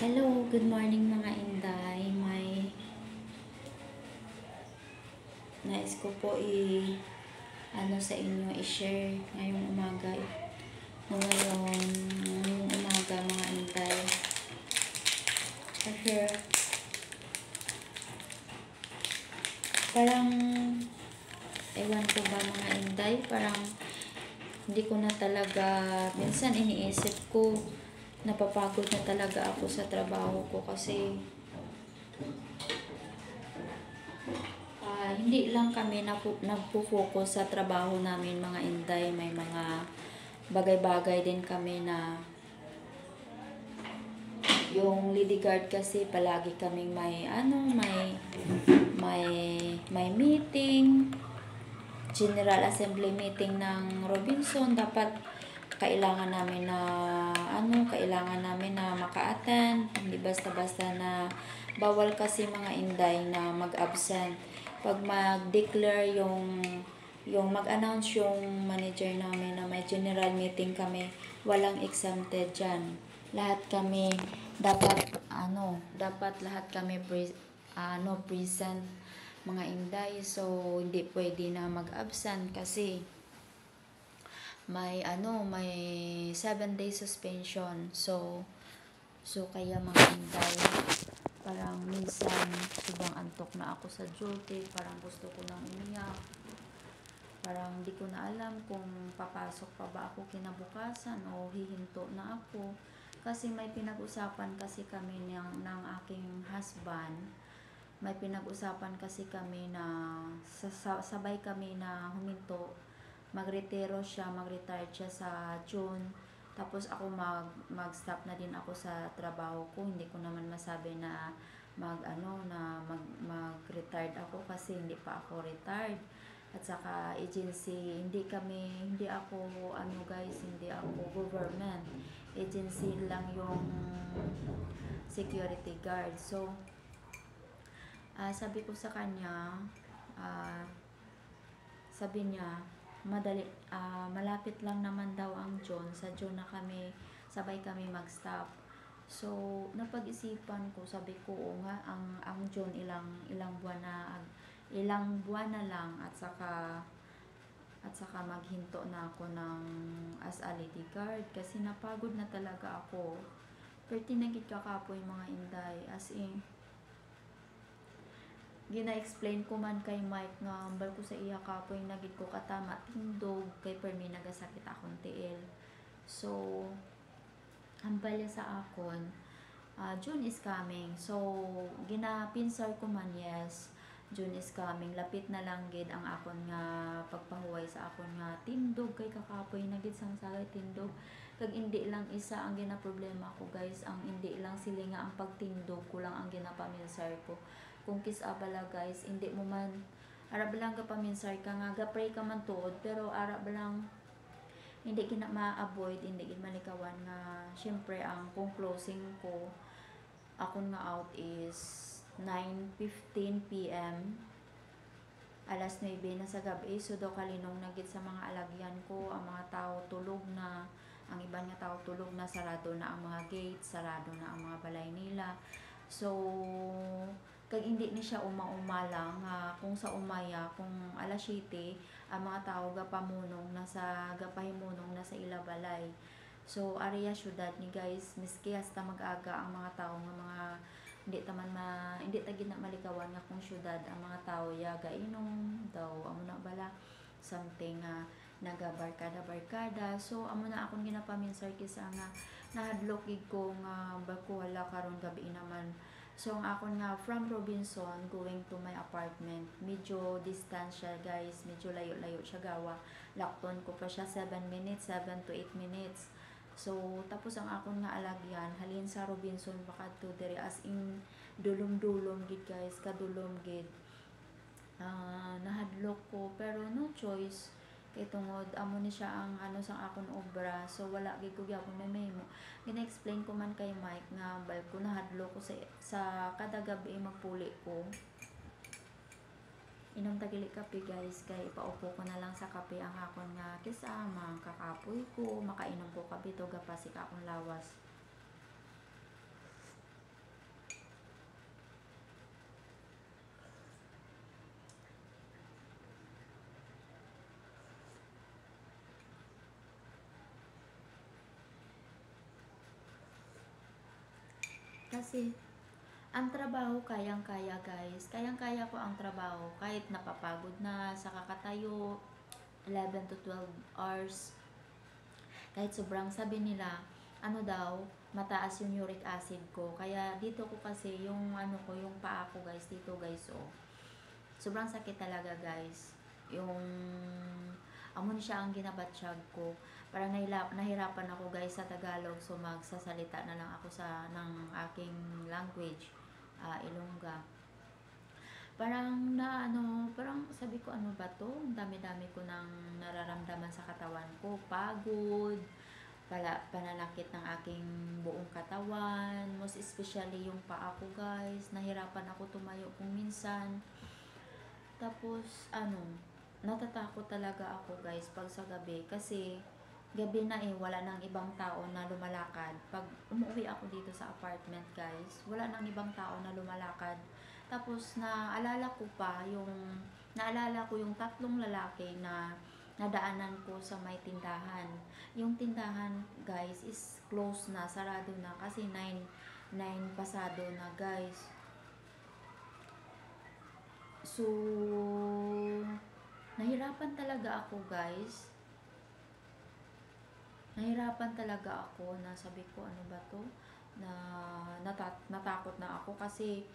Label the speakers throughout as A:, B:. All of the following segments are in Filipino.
A: Hello, good morning mga Inday. May nais ko po sa inyo i-share ngayong umaga. Ngayong umaga mga Inday. Kasi parang ewan ko ba mga Inday, parang hindi ko na talaga, minsan iniisip ko, napapagod na talaga ako sa trabaho ko kasi hindi lang kami nagpo-focus sa trabaho namin mga Inday. May mga bagay-bagay din kami na yung lady guard kasi palagi kaming may meeting, General Assembly meeting ng Robinson. Dapat kailangan namin na maka-attend. Hindi basta-basta na bawal kasi mga Inday na mag-absent. Pag mag-declare yung mag-announce yung manager namin na may general meeting kami, walang exempted dyan. Lahat kami dapat lahat kami present mga Inday. So hindi pwede na mag-absent kasi may 7 days suspension. So kaya mga Inday, parang minsan sobrang antok na ako sa duty, parang gusto ko nang umiyak. Parang hindi ko na alam kung papasok pa ba ako kinabukasan o hihinto na ako. Kasi may pinag-usapan kasi kami ng aking husband. May pinag-usapan kasi kami na sabay kami na huminto. Mag-retire siya sa June. Tapos ako mag-stop na din ako sa trabaho ko. Hindi ko naman masabi na mag-retired ako kasi hindi pa ako retired. At saka agency, hindi ako government. Agency lang yung security guard. So sabi ko sa kanya, sabi niya, malapit lang naman daw ang June. Sa June na sabay kami mag-stop. So napag-isipan ko, sabi ko, nga, ang June ilang buwan na lang, at saka maghinto na ako as a lady guard kasi napagod na talaga ako. Pero tinagid kakapoy mga Inday, as in gina-explain ko man kay Mike nga ambal ko sa iya kapoy nagid ko katama tindog kay permi nagasakit akong tiil. So ambal sa akon, June is coming. So ginapinsar ko man, yes, June is coming, lapit na lang gid ang akon nga pagpahuway sa akon nga tindog kay kakapoy nagid sang sagay tindog. Kag hindi lang isa ang ginaproblema ko guys, ang hindi lang sili nga ang pagtindog ko lang ang ginapaminsar ko. Kung kisabala guys, hindi mo man arab lang gapaminsar ka nga gapray ka man tuod, pero arab lang hindi gina ma-avoid, hindi gid malikawan nga syempre ang kung closing ko akon nga out is 9:15 PM, alas 9 na sa gabi. So do kalinong na gid sa mga alagyan ko, ang mga tao tulog na, ang iban nga tao tulog na, sarado na ang mga gates, sarado na ang mga balay nila. So kag hindi ni siya uma-uma lang, kung sa umaya, kung alas 7 ang mga tao gapahimunong na sa ila balay. So area syudad ni guys, miski hasta mag-aga ang mga tao nga mga hindi ta gid na malikawan nga kung syudad ang mga tao yaga inom daw amo na bala something nagabarkada. So amo na akong ginapaminsar kisa nga nahadlok gid ko nga bako wala karon gabi naman. So ang akon nga from Robinson going to my apartment, medyo distance siya guys, medyo layo-layo siya gawa. Lakton ko pa siya 7 to 8 minutes. So tapos ang akon nga alagyan halin sa Robinson baka to diri, as in dulom-dulom gid guys, kadulom gid. Nahadlok ko pero no choice kay tungod amo ni siya ang sa akon obra. So wala gid ko gyapon may mo. Gina-explain ko man kay Mike nga bal ko nahadlok ko sa kada gabi magpuli ko. Inom tagili kape guys, kay paupo ko na lang sa kape ang akon nga kisama, kakapoy ko, makainom ko kape to gapasik akong lawas. Kasi ang trabaho kayang-kaya guys. Kayang-kaya ko ang trabaho kahit napapagod na sa kakatayo 11 to 12 hours. Kahit sobrang sabi nila, ano daw, mataas yung uric acid ko. Kaya dito ko kasi yung ano ko, yung paa ko guys, dito guys oh. Sobrang sakit talaga guys. Yung amon siya ang ginabatsyag ko. Parang nahirapan ako guys sa Tagalog, so magsasalita na lang ako sa ng aking language, Ilongga. Parang na ano, parang sabi ko ano ba to? Ang dami-dami ko nang nararamdaman sa katawan ko, pagod, pananakit ng aking buong katawan, most especially yung paa ko guys. Nahirapan ako tumayo kung minsan. Tapos ano, natatakot talaga ako guys pag sa gabi kasi gabi na wala nang ibang tao na lumalakad. Pag umuwi ako dito sa apartment guys, wala nang ibang tao na lumalakad. Tapos naalala ko yung tatlong lalaki na nadaanan ko sa may tindahan. Yung tindahan guys is close na, sarado na kasi 9 pasado na guys. So, nahirapan talaga ako guys. Nahirapan talaga ako na sabi ko ano ba to? Na natakot na ako kasi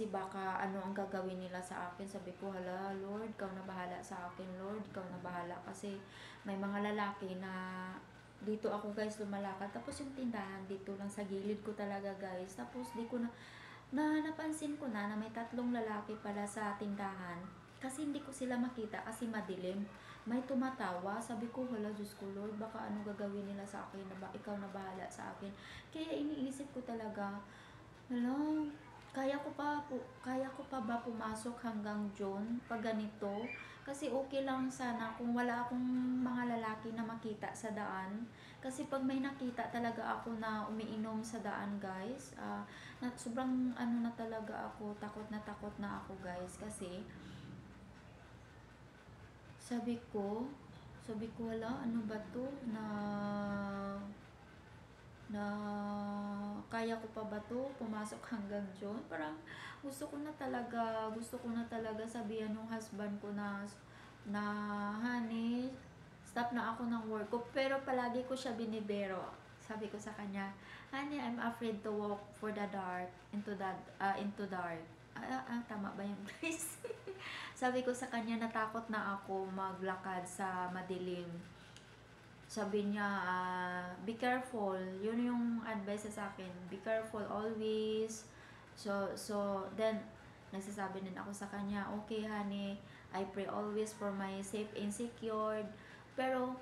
A: baka ano ang gagawin nila sa akin. Sabi ko, hala Lord, ikaw na bahala sa akin Lord, ikaw na bahala kasi may mga lalaki na dito ako guys lumalakad. Tapos yung tindahan dito lang sa gilid ko talaga guys. Tapos di ko napansin ko na may tatlong lalaki pala sa tindahan kasi hindi ko sila makita kasi madilim. May tumatawa, sabi ko hala Diyos ko Lord, baka ano gagawin nila sa akin, na ikaw na bahala sa akin. Kaya iniisip ko talaga, hala, kaya ko pa ba pumasok hanggang June pag ganito? Kasi okay lang sana kung wala akong mga lalaki na makita sa daan. Kasi pag may nakita talaga ako na umiinom sa daan guys, sobrang ano na talaga ako, takot na ako guys. Kasi sabi ko wala, ano ba to na kaya ko pa ba to pumasok hanggang June. Parang gusto ko na talaga sabihan ng husband ko na honey, stop na ako ng work ko, pero palagi ko siya binibero. Sabi ko sa kanya, honey, I'm afraid to walk for the dark into dark. Tama ba yun guys? Sabi ko sa kanya, natakot na ako maglakad sa madilim. Sabi niya, be careful. Yun yung advice sa akin. Be careful always. So then, nagsasabi din ako sa kanya, okay honey, I pray always for my safe and secured. Pero,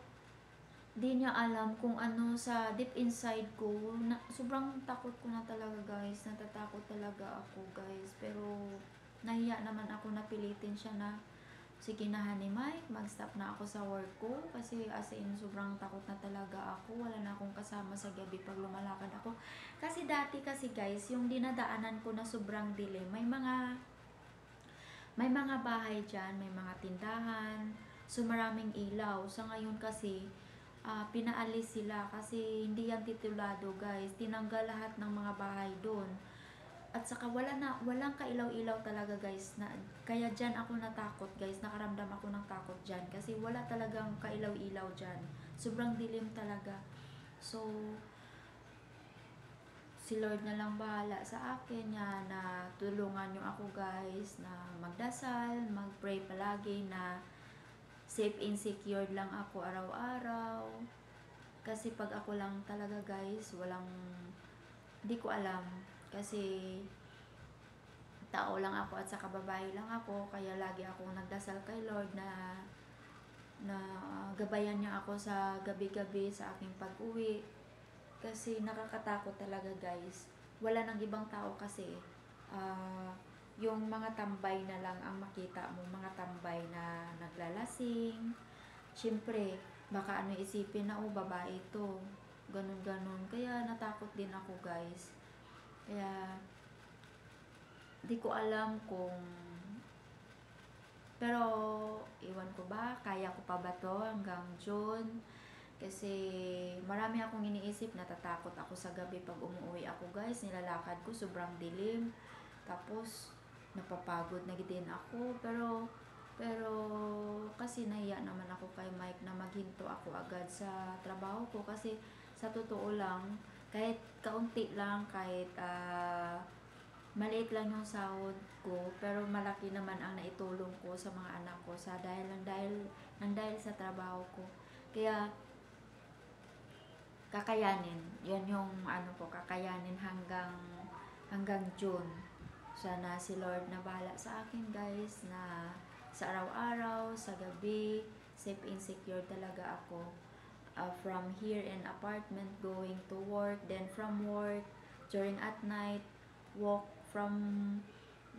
A: di niya alam kung ano sa deep inside ko. Sobrang takot ko na talaga guys. Natatakot talaga ako guys. Pero, nahiya naman ako, napilitin siya na sige na honey Mike, mag-stop na ako sa work ko kasi as in sobrang takot na talaga ako. Wala na akong kasama sa gabi pag lumalakad ako. Kasi dati kasi guys, yung dinadaanan ko na sobrang dilim, may mga bahay dyan, may mga tindahan, so maraming ilaw. Sa ngayon kasi, pinaalis sila kasi hindi yan titulado guys. Tinanggal lahat ng mga bahay doon. At saka walang kailaw-ilaw talaga guys, kaya dyan ako natakot guys, nakaramdam ako ng takot dyan kasi wala talagang kailaw-ilaw dyan, sobrang dilim talaga. So si Lord na lang bahala sa akin na tulungan nyo ako guys na magdasal, magpray palagi na safe and secured lang ako araw-araw. Kasi pag ako lang talaga guys, di ko alam. Kasi tao lang ako at saka babae lang ako, kaya lagi akong nagdasal kay Lord na gabayan niya ako sa gabi-gabi sa aking pag-uwi. Kasi nakakatakot talaga guys. Wala nang ibang tao kasi. Yung mga tambay na lang ang makita mo, mga tambay na naglalasing. Siyempre, baka ano isipin na, babae ito. Ganun-ganun. Kaya natakot din ako guys. Kaya di ko alam pero iwan ko ba, kaya ko pa ba to hanggang June. Kasi marami akong iniisip, natatakot ako sa gabi pag umuwi ako guys, nilalakad ko sobrang dilim. Tapos napapagod na din ako, pero kasi nahiya naman ako kay Mike na maghinto ako agad sa trabaho ko kasi sa totoo lang, kahit kaunti lang, kahit maliit lang yung sahod ko, pero malaki naman ang naitulong ko sa mga anak ko sa dahil sa trabaho ko. Kaya kakayanin. Yan yung ano ko, kakayanin hanggang June. Sana si Lord na bahala sa akin guys, na sa araw-araw, sa gabi, safe and secure talaga ako. From here in apartment going to work, then from work, during at night, walk from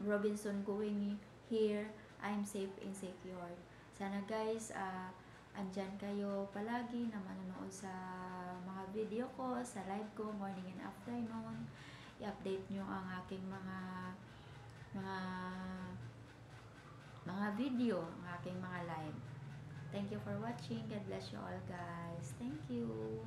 A: Robinson going here, I'm safe and secure. Sana guys, andyan kayo palagi na manonood sa mga video ko, sa live ko, morning and afternoon. I-update nyo ang aking mga video, ang aking mga live. Thank you for watching. God bless you all guys. Thank you.